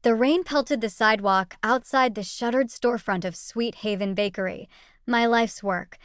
The rain pelted the sidewalk outside the shuttered storefront of Sweet Haven Bakery, my life's work,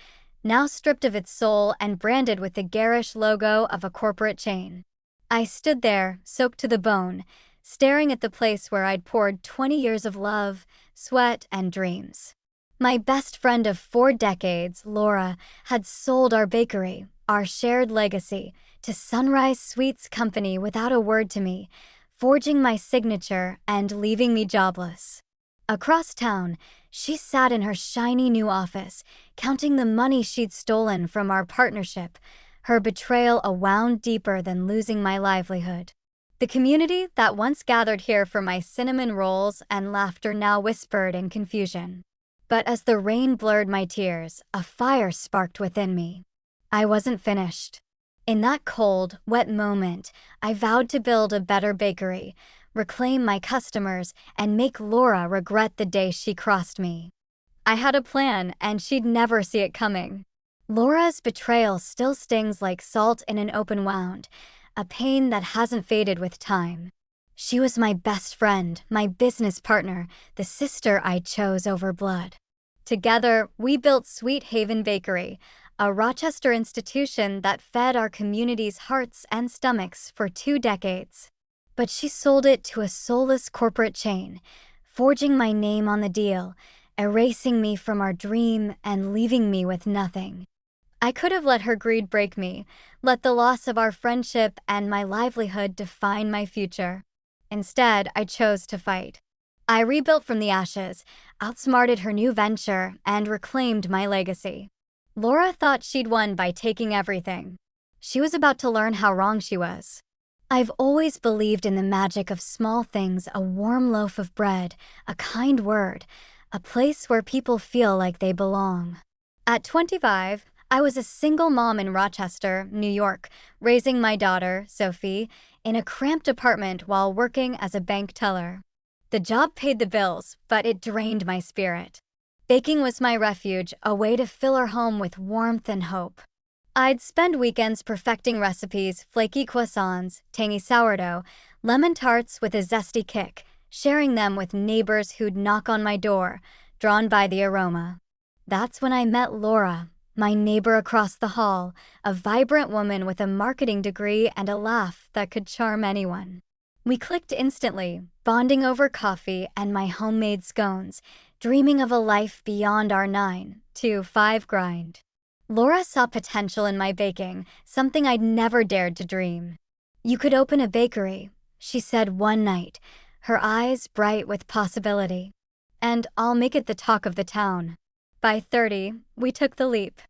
now stripped of its soul and branded with the garish logo of a corporate chain. I stood there, soaked to the bone, staring at the place where I'd poured 20 years of love, sweat, and dreams. My best friend of 4 decades, Laura, had sold our bakery, our shared legacy, to Sunrise Sweets Company without a word to me, forging my signature and leaving me jobless. Across town, she sat in her shiny new office, counting the money she'd stolen from our partnership, her betrayal a wound deeper than losing my livelihood. The community that once gathered here for my cinnamon rolls and laughter now whispered in confusion. But as the rain blurred my tears, a fire sparked within me. I wasn't finished. In that cold, wet moment, I vowed to build a better bakery, reclaim my customers, and make Laura regret the day she crossed me. I had a plan, and she'd never see it coming. Laura's betrayal still stings like salt in an open wound, a pain that hasn't faded with time. She was my best friend, my business partner, the sister I chose over blood. Together, we built Sweet Haven Bakery, a Rochester institution that fed our community's hearts and stomachs for 2 decades. But she sold it to a soulless corporate chain, forging my name on the deal, erasing me from our dream and leaving me with nothing. I could have let her greed break me, let the loss of our friendship and my livelihood define my future. Instead, I chose to fight. I rebuilt from the ashes, outsmarted her new venture, and reclaimed my legacy. Laura thought she'd won by taking everything. She was about to learn how wrong she was. I've always believed in the magic of small things: a warm loaf of bread, a kind word, a place where people feel like they belong. At 25, I was a single mom in Rochester, New York, raising my daughter, Sophie, in a cramped apartment while working as a bank teller. The job paid the bills, but it drained my spirit. Baking was my refuge, a way to fill her home with warmth and hope. I'd spend weekends perfecting recipes: flaky croissants, tangy sourdough, lemon tarts with a zesty kick, sharing them with neighbors who'd knock on my door, drawn by the aroma. That's when I met Laura, my neighbor across the hall, a vibrant woman with a marketing degree and a laugh that could charm anyone. We clicked instantly, bonding over coffee and my homemade scones, dreaming of a life beyond our 9 to 5 grind. Laura saw potential in my baking, something I'd never dared to dream. "You could open a bakery," she said one night, her eyes bright with possibility. "And I'll make it the talk of the town." By 30, we took the leap.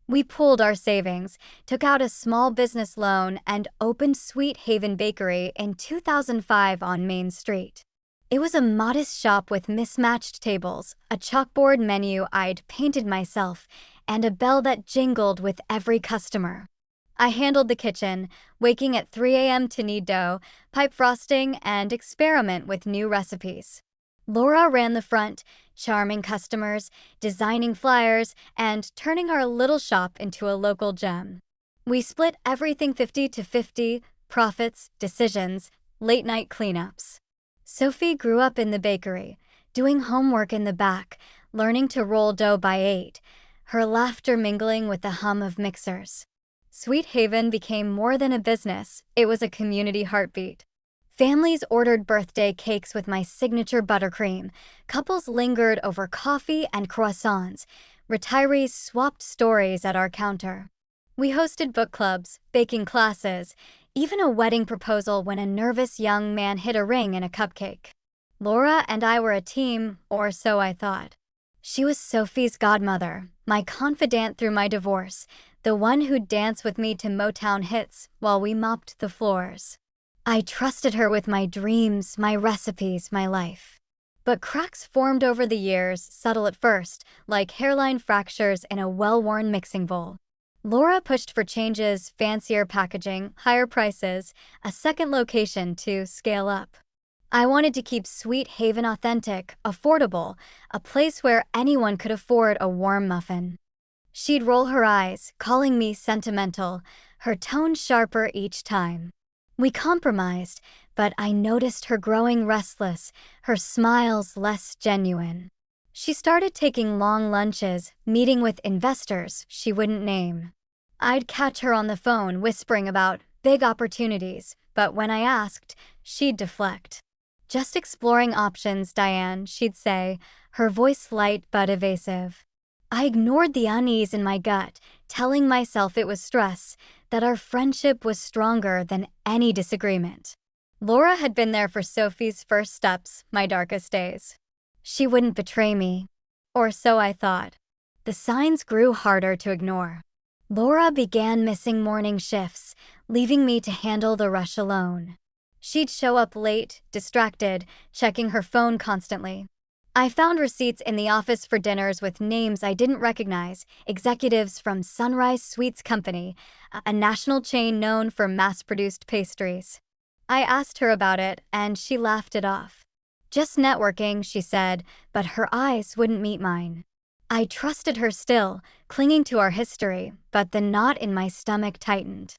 We pooled our savings, took out a small business loan, and opened Sweet Haven Bakery in 2005 on Main Street. It was a modest shop with mismatched tables, a chalkboard menu I'd painted myself, and a bell that jingled with every customer. I handled the kitchen, waking at 3 a.m. to knead dough, pipe frosting, and experiment with new recipes. Laura ran the front, charming customers, designing flyers, and turning our little shop into a local gem. We split everything 50-50, profits, decisions, late-night cleanups. Sophie grew up in the bakery, doing homework in the back, learning to roll dough by 8, her laughter mingling with the hum of mixers. Sweet Haven became more than a business, it was a community heartbeat. Families ordered birthday cakes with my signature buttercream, couples lingered over coffee and croissants, retirees swapped stories at our counter. We hosted book clubs, baking classes, even a wedding proposal when a nervous young man hid a ring in a cupcake. Laura and I were a team, or so I thought. She was Sophie's godmother, my confidant through my divorce, the one who'd dance with me to Motown hits while we mopped the floors. I trusted her with my dreams, my recipes, my life. But cracks formed over the years, subtle at first, like hairline fractures in a well-worn mixing bowl. Laura pushed for changes: fancier packaging, higher prices, a second location to scale up. I wanted to keep Sweet Haven authentic, affordable, a place where anyone could afford a warm muffin. She'd roll her eyes, calling me sentimental, her tone sharper each time. We compromised, but I noticed her growing restless, her smiles less genuine. She started taking long lunches, meeting with investors she wouldn't name. I'd catch her on the phone whispering about big opportunities, but when I asked, she'd deflect. "Just exploring options, Diane," she'd say, her voice light but evasive. I ignored the unease in my gut, telling myself it was stress, that our friendship was stronger than any disagreement. Laura had been there for Sophie's first steps, my darkest days. She wouldn't betray me. Or so I thought. The signs grew harder to ignore. Laura began missing morning shifts, leaving me to handle the rush alone. She'd show up late, distracted, checking her phone constantly. I found receipts in the office for dinners with names I didn't recognize, executives from Sunrise Sweets Company, a national chain known for mass-produced pastries. I asked her about it, and she laughed it off. "Just networking," she said, but her eyes wouldn't meet mine. I trusted her still, clinging to our history, but the knot in my stomach tightened.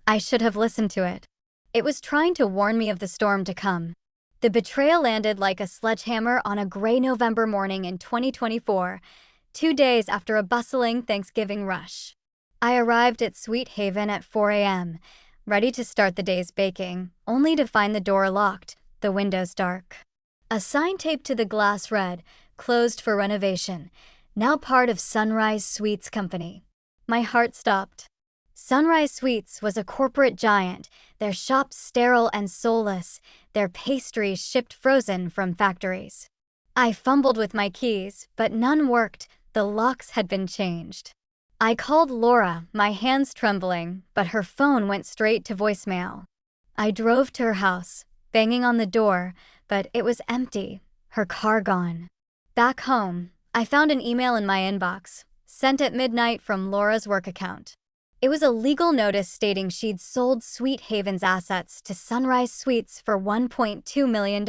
I should have listened to it. It was trying to warn me of the storm to come. The betrayal landed like a sledgehammer on a gray November morning in 2024, 2 days after a bustling Thanksgiving rush. I arrived at Sweet Haven at 4 a.m., ready to start the day's baking, only to find the door locked, the windows dark. A sign taped to the glass read, "Closed for renovation," now part of Sunrise Sweets Company. My heart stopped. Sunrise Sweets was a corporate giant, their shops sterile and soulless, their pastries shipped frozen from factories. I fumbled with my keys, but none worked. The locks had been changed. I called Laura, my hands trembling, but her phone went straight to voicemail. I drove to her house, banging on the door, but it was empty, her car gone. Back home, I found an email in my inbox, sent at midnight from Laura's work account. It was a legal notice stating she'd sold Sweet Haven's assets to Sunrise Sweets for $1.2 million.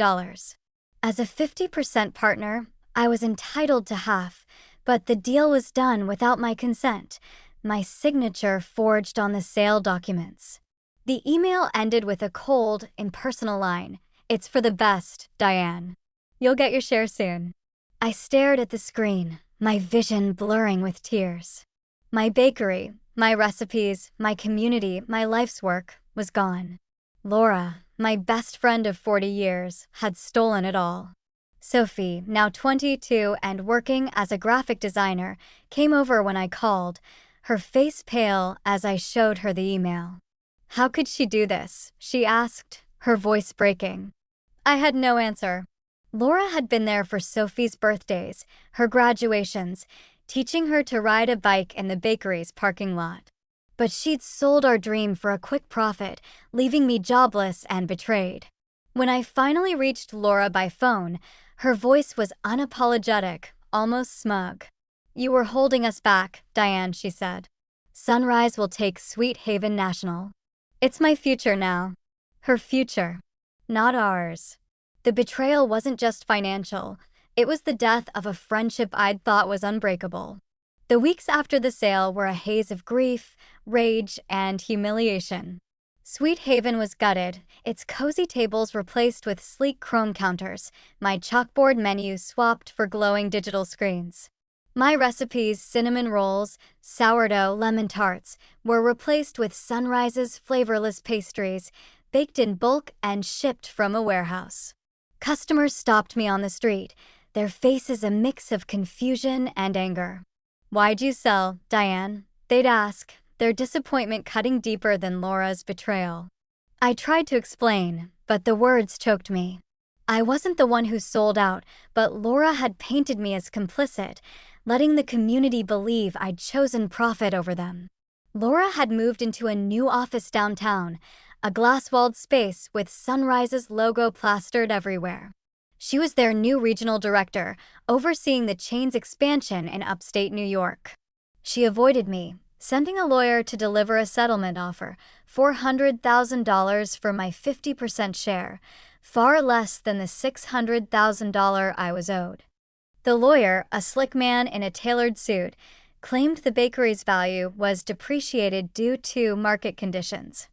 As a 50% partner, I was entitled to half, but the deal was done without my consent, my signature forged on the sale documents. The email ended with a cold, impersonal line. "It's for the best, Diane. You'll get your share soon." I stared at the screen, my vision blurring with tears. My bakery, my recipes, my community, my life's work was gone. Laura, my best friend of 40 years, had stolen it all. Sophie, now 22 and working as a graphic designer, came over when I called, her face pale as I showed her the email. "How could she do this?" she asked, her voice breaking. I had no answer. Laura had been there for Sophie's birthdays, her graduations, teaching her to ride a bike in the bakery's parking lot. But she'd sold our dream for a quick profit, leaving me jobless and betrayed. When I finally reached Laura by phone, her voice was unapologetic, almost smug. "You were holding us back, Diane," she said. "Sunrise will take Sweet Haven national. It's my future now." Her future, not ours. The betrayal wasn't just financial. It was the death of a friendship I'd thought was unbreakable. The weeks after the sale were a haze of grief, rage, and humiliation. Sweet Haven was gutted, its cozy tables replaced with sleek chrome counters, my chalkboard menu swapped for glowing digital screens. My recipes, cinnamon rolls, sourdough, lemon tarts, were replaced with Sunrise's flavorless pastries, baked in bulk and shipped from a warehouse. Customers stopped me on the street, their faces a mix of confusion and anger. "Why'd you sell, Diane?" they'd ask, their disappointment cutting deeper than Laura's betrayal. I tried to explain, but the words choked me. I wasn't the one who sold out, but Laura had painted me as complicit, letting the community believe I'd chosen profit over them. Laura had moved into a new office downtown, a glass-walled space with Sunrise's logo plastered everywhere. She was their new regional director, overseeing the chain's expansion in upstate New York. She avoided me, sending a lawyer to deliver a settlement offer, $400,000 for my 50% share, far less than the $600,000 I was owed. The lawyer, a slick man in a tailored suit, claimed the bakery's value was depreciated due to market conditions.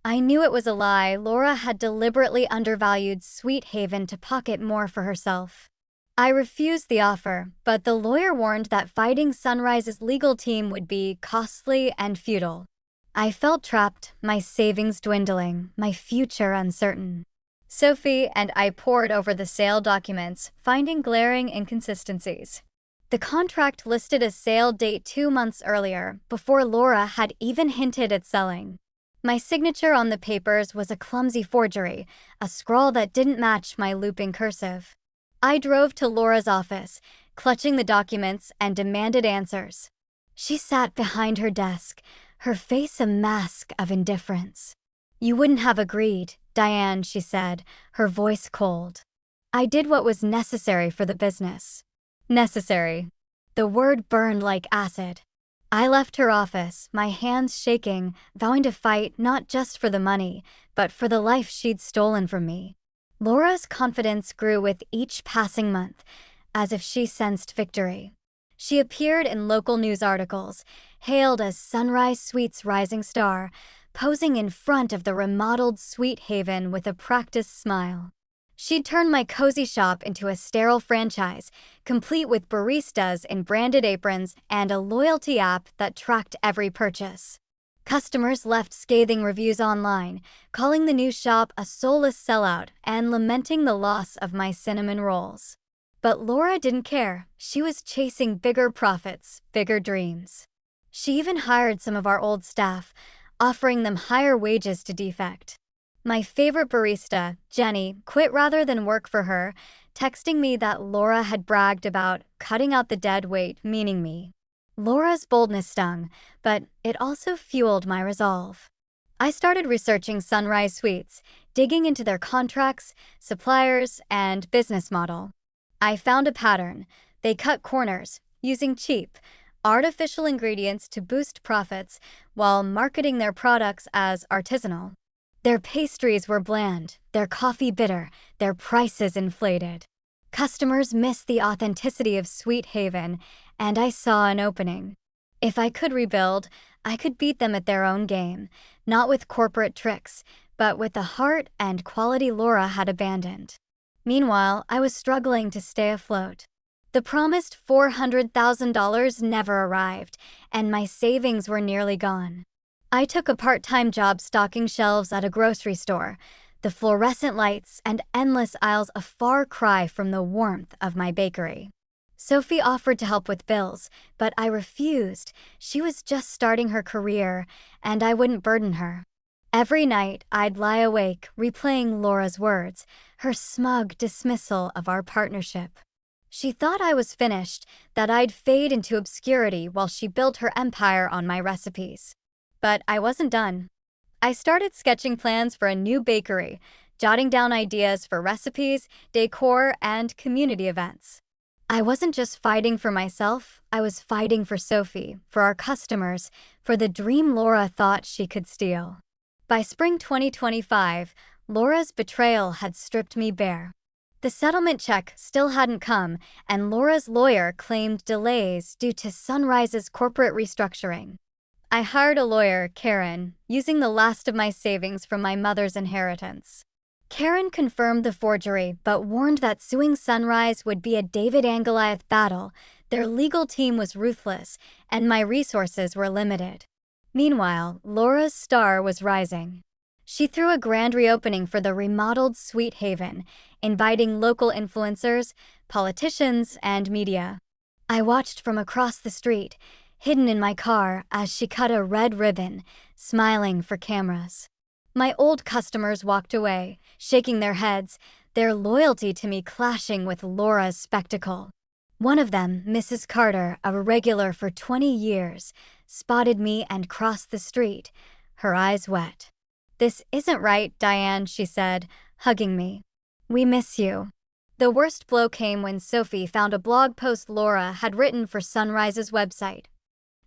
I knew it was a lie. Laura had deliberately undervalued Sweet Haven to pocket more for herself. I refused the offer, but the lawyer warned that fighting Sunrise's legal team would be costly and futile. I felt trapped, my savings dwindling, my future uncertain. Sophie and I pored over the sale documents, finding glaring inconsistencies. The contract listed a sale date 2 months earlier, before Laura had even hinted at selling. My signature on the papers was a clumsy forgery, a scrawl that didn't match my looping cursive. I drove to Laura's office, clutching the documents, and demanded answers. She sat behind her desk, her face a mask of indifference. "You wouldn't have agreed, Diane," she said, her voice cold. "I did what was necessary for the business." Necessary. The word burned like acid. I left her office, my hands shaking, vowing to fight not just for the money, but for the life she'd stolen from me. Laura's confidence grew with each passing month, as if she sensed victory. She appeared in local news articles, hailed as Sunrise Suites' rising star, posing in front of the remodeled Sweet Haven with a practiced smile. She'd turned my cozy shop into a sterile franchise, complete with baristas in branded aprons and a loyalty app that tracked every purchase. Customers left scathing reviews online, calling the new shop a soulless sellout and lamenting the loss of my cinnamon rolls. But Laura didn't care. She was chasing bigger profits, bigger dreams. She even hired some of our old staff, offering them higher wages to defect. My favorite barista, Jenny, quit rather than work for her, texting me that Laura had bragged about cutting out the dead weight, meaning me. Laura's boldness stung, but it also fueled my resolve. I started researching Sunrise Suites, digging into their contracts, suppliers, and business model. I found a pattern. They cut corners, using cheap, artificial ingredients to boost profits while marketing their products as artisanal. Their pastries were bland, their coffee bitter, their prices inflated. Customers missed the authenticity of Sweet Haven, and I saw an opening. If I could rebuild, I could beat them at their own game, not with corporate tricks, but with the heart and quality Laura had abandoned. Meanwhile, I was struggling to stay afloat. The promised $400,000 never arrived, and my savings were nearly gone. I took a part-time job stocking shelves at a grocery store, the fluorescent lights and endless aisles a far cry from the warmth of my bakery. Sophie offered to help with bills, but I refused. She was just starting her career, and I wouldn't burden her. Every night, I'd lie awake, replaying Laura's words, her smug dismissal of our partnership. She thought I was finished, that I'd fade into obscurity while she built her empire on my recipes. But I wasn't done. I started sketching plans for a new bakery, jotting down ideas for recipes, decor, and community events. I wasn't just fighting for myself, I was fighting for Sophie, for our customers, for the dream Laura thought she could steal. By spring 2025, Laura's betrayal had stripped me bare. The settlement check still hadn't come, and Laura's lawyer claimed delays due to Sunrise's corporate restructuring. I hired a lawyer, Karen, using the last of my savings from my mother's inheritance. Karen confirmed the forgery, but warned that suing Sunrise would be a David and Goliath battle. Their legal team was ruthless, and my resources were limited. Meanwhile, Laura's star was rising. She threw a grand reopening for the remodeled Sweet Haven, inviting local influencers, politicians, and media. I watched from across the street, hidden in my car, as she cut a red ribbon, smiling for cameras. My old customers walked away, shaking their heads, their loyalty to me clashing with Laura's spectacle. One of them, Mrs. Carter, a regular for 20 years, spotted me and crossed the street, her eyes wet. "This isn't right, Diane," she said, hugging me. "We miss you." The worst blow came when Sophie found a blog post Laura had written for Sunrise's website,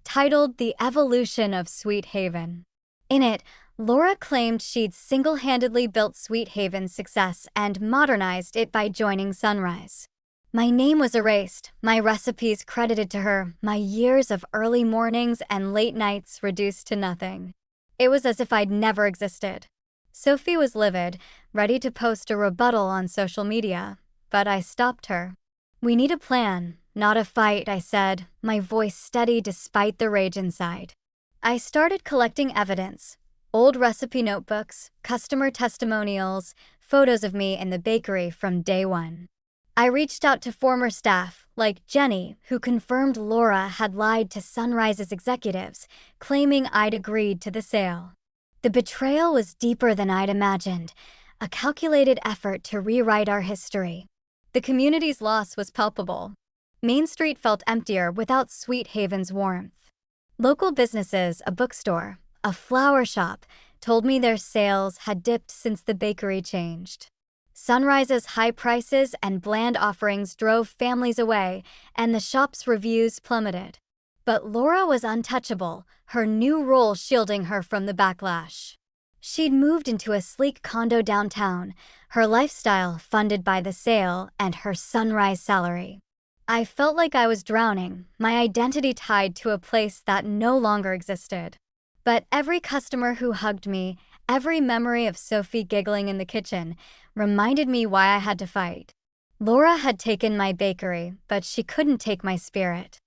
titled The Evolution of Sweet Haven. In it, Laura claimed she'd single-handedly built Sweet Haven's success and modernized it by joining Sunrise. My name was erased, my recipes credited to her, my years of early mornings and late nights reduced to nothing. It was as if I'd never existed. Sophie was livid, ready to post a rebuttal on social media, but I stopped her. "We need a plan, not a fight," I said, my voice steady despite the rage inside. I started collecting evidence: old recipe notebooks, customer testimonials, photos of me in the bakery from day one. I reached out to former staff, like Jenny, who confirmed Laura had lied to Sunrise's executives, claiming I'd agreed to the sale. The betrayal was deeper than I'd imagined, a calculated effort to rewrite our history. The community's loss was palpable. Main Street felt emptier without Sweet Haven's warmth. Local businesses, a bookstore, a flower shop, told me their sales had dipped since the bakery changed. Sunrise's high prices and bland offerings drove families away, and the shop's reviews plummeted. But Laura was untouchable, her new role shielding her from the backlash. She'd moved into a sleek condo downtown, her lifestyle funded by the sale and her Sunrise salary. I felt like I was drowning, my identity tied to a place that no longer existed. But every customer who hugged me, every memory of Sophie giggling in the kitchen, reminded me why I had to fight. Laura had taken my bakery, but she couldn't take my spirit.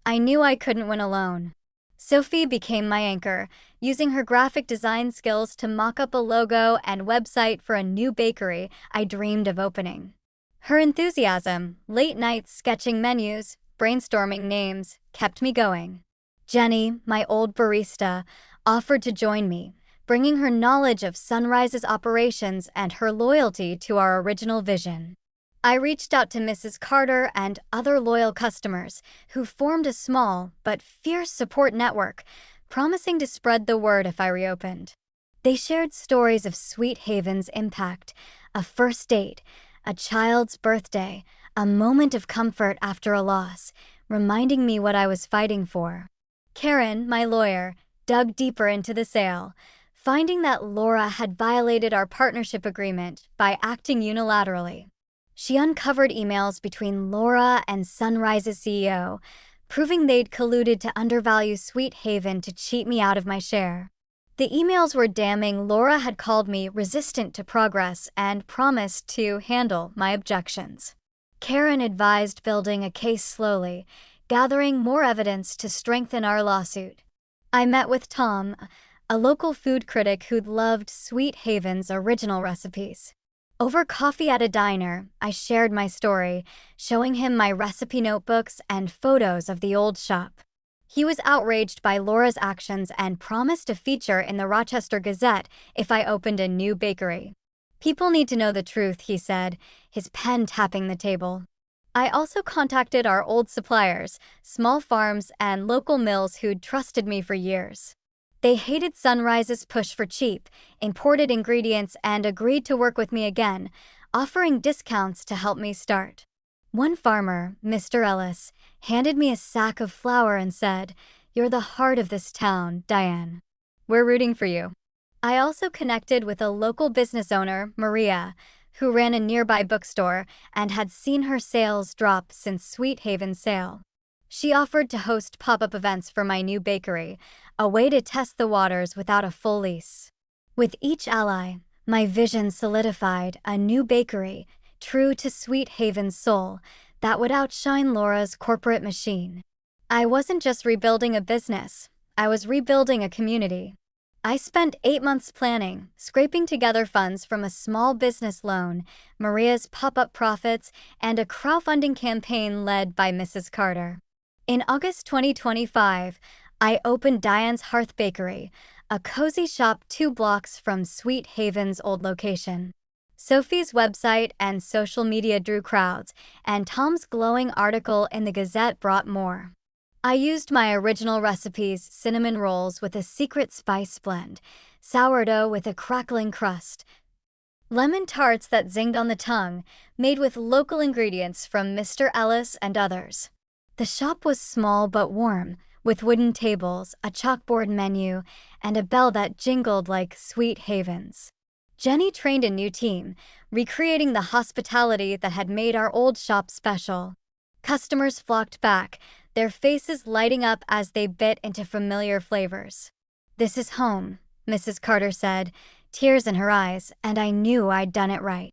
I knew I couldn't win alone. Sophie became my anchor, using her graphic design skills to mock up a logo and website for a new bakery I dreamed of opening. Her enthusiasm, late nights sketching menus, brainstorming names, kept me going. Jenny, my old barista, offered to join me, bringing her knowledge of Sunrise's operations and her loyalty to our original vision. I reached out to Mrs. Carter and other loyal customers who formed a small but fierce support network, promising to spread the word if I reopened. They shared stories of Sweet Haven's impact: a first date, a child's birthday, a moment of comfort after a loss, reminding me what I was fighting for. Karen, my lawyer, dug deeper into the sale, finding that Laura had violated our partnership agreement by acting unilaterally. She uncovered emails between Laura and Sunrise's CEO, proving they'd colluded to undervalue Sweet Haven to cheat me out of my share. The emails were damning. Laura had called me resistant to progress and promised to handle my objections. Karen advised building a case slowly, gathering more evidence to strengthen our lawsuit. I met with Tom, a local food critic who'd loved Sweet Haven's original recipes. Over coffee at a diner, I shared my story, showing him my recipe notebooks and photos of the old shop. He was outraged by Laura's actions and promised a feature in the Rochester Gazette if I opened a new bakery. "People need to know the truth," he said, his pen tapping the table. I also contacted our old suppliers, small farms and local mills who'd trusted me for years. They hated Sunrise's push for cheap, imported ingredients and agreed to work with me again, offering discounts to help me start. One farmer, Mr. Ellis, handed me a sack of flour and said, "You're the heart of this town, Diane. We're rooting for you." I also connected with a local business owner, Maria, who ran a nearby bookstore and had seen her sales drop since Sweet Haven's sale. She offered to host pop-up events for my new bakery, a way to test the waters without a full lease. With each ally, my vision solidified: a new bakery, true to Sweet Haven's soul, that would outshine Laura's corporate machine. I wasn't just rebuilding a business, I was rebuilding a community. I spent 8 months planning, scraping together funds from a small business loan, Maria's pop-up profits, and a crowdfunding campaign led by Mrs. Carter. In August 2025, I opened Diane's Hearth Bakery, a cozy shop 2 blocks from Sweet Haven's old location. Sophie's website and social media drew crowds, and Tom's glowing article in the Gazette brought more. I used my original recipes: cinnamon rolls with a secret spice blend, sourdough with a crackling crust, lemon tarts that zinged on the tongue, made with local ingredients from Mr. Ellis and others. The shop was small but warm, with wooden tables, a chalkboard menu, and a bell that jingled like Sweet Haven's. Jenny trained a new team, recreating the hospitality that had made our old shop special. Customers flocked back, their faces lighting up as they bit into familiar flavors. "This is home," Mrs. Carter said, tears in her eyes, and I knew I'd done it right.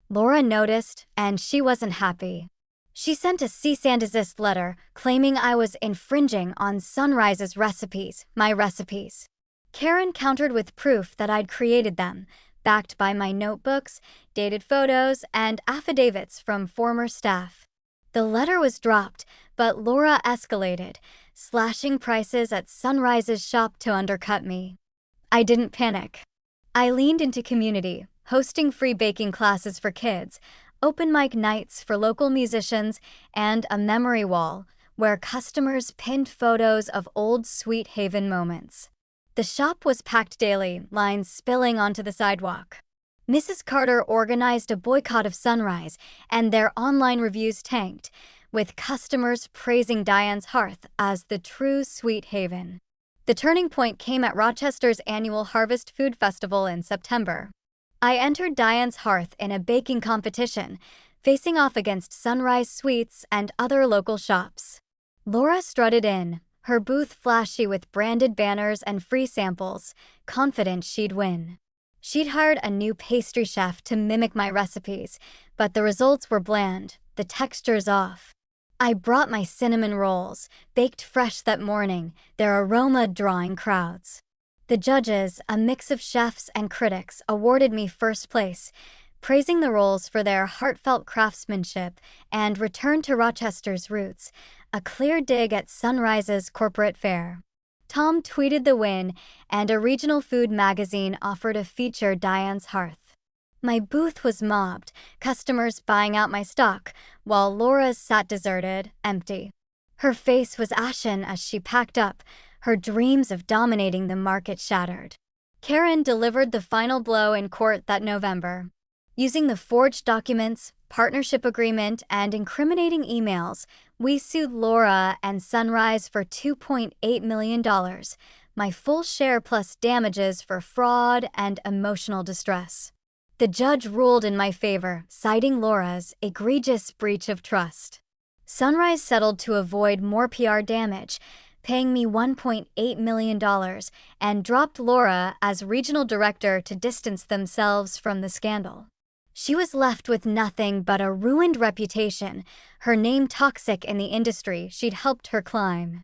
Laura noticed, and she wasn't happy. She sent a cease and desist letter claiming I was infringing on Sunrise's recipes, my recipes. Karen countered with proof that I'd created them, backed by my notebooks, dated photos, and affidavits from former staff. The letter was dropped, but Laura escalated, slashing prices at Sunrise's shop to undercut me. I didn't panic. I leaned into community, hosting free baking classes for kids, open mic nights for local musicians, and a memory wall where customers pinned photos of old Sweet Haven moments. The shop was packed daily, lines spilling onto the sidewalk. Mrs. Carter organized a boycott of Sunrise, and their online reviews tanked, with customers praising Diane's Hearth as the true Sweet Haven. The turning point came at Rochester's annual Harvest Food Festival in September. I entered Diane's Hearth in a baking competition, facing off against Sunrise Sweets and other local shops. Laura strutted in, her booth flashy with branded banners and free samples, confident she'd win. She'd hired a new pastry chef to mimic my recipes, but the results were bland, the textures off. I brought my cinnamon rolls, baked fresh that morning, their aroma drawing crowds. The judges, a mix of chefs and critics, awarded me first place, praising the rolls for their heartfelt craftsmanship and return to Rochester's roots, a clear dig at Sunrise's corporate fare. Tom tweeted the win, and a regional food magazine offered to feature Diane's Hearth. My booth was mobbed, customers buying out my stock, while Laura's sat deserted, empty. Her face was ashen as she packed up, her dreams of dominating the market shattered. Karen delivered the final blow in court that November. Using the forged documents, partnership agreement, and incriminating emails, we sued Laura and Sunrise for $2.8 million, my full share plus damages for fraud and emotional distress. The judge ruled in my favor, citing Laura's egregious breach of trust. Sunrise settled to avoid more PR damage, paying me $1.8 million, and dropped Laura as regional director to distance themselves from the scandal. She was left with nothing but a ruined reputation, her name toxic in the industry she'd helped her climb.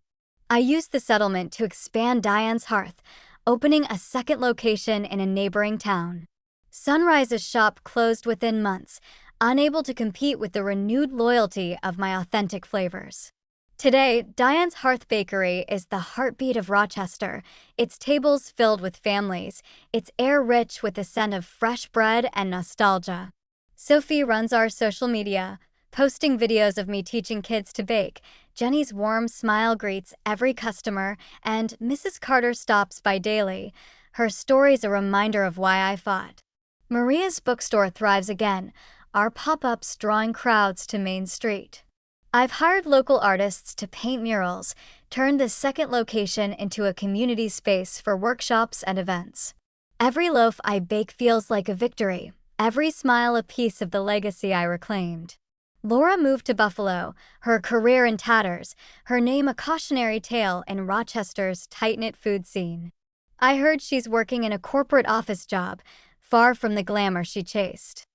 I used the settlement to expand Diane's Hearth, opening a second location in a neighboring town. Sunrise's shop closed within months, unable to compete with the renewed loyalty of my authentic flavors. Today, Diane's Hearth Bakery is the heartbeat of Rochester, its tables filled with families, its air rich with the scent of fresh bread and nostalgia. Sophie runs our social media, posting videos of me teaching kids to bake. Jenny's warm smile greets every customer, and Mrs. Carter stops by daily, her story's a reminder of why I fought. Maria's bookstore thrives again, our pop-ups drawing crowds to Main Street. I've hired local artists to paint murals, turned this second location into a community space for workshops and events. Every loaf I bake feels like a victory, every smile a piece of the legacy I reclaimed. Laura moved to Buffalo, her career in tatters, her name a cautionary tale in Rochester's tight-knit food scene. I heard she's working in a corporate office job, far from the glamour she chased.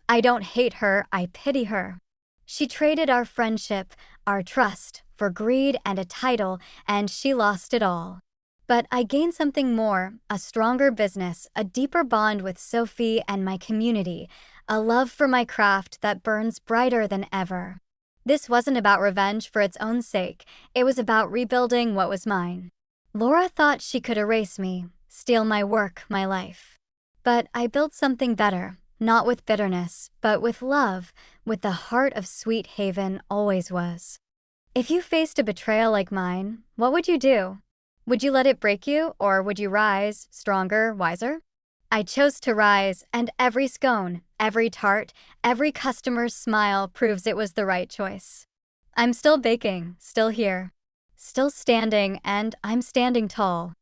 I don't hate her, I pity her. She traded our friendship, our trust, for greed and a title, and she lost it all. But I gained something more, a stronger business, a deeper bond with Sophie and my community, a love for my craft that burns brighter than ever. This wasn't about revenge for its own sake, it was about rebuilding what was mine. Laura thought she could erase me, steal my work, my life. But I built something better. Not with bitterness, but with love, with the heart of Sweet Haven always was. If you faced a betrayal like mine, what would you do? Would you let it break you, or would you rise, stronger, wiser? I chose to rise, and every scone, every tart, every customer's smile proves it was the right choice. I'm still baking, still here, still standing, and I'm standing tall.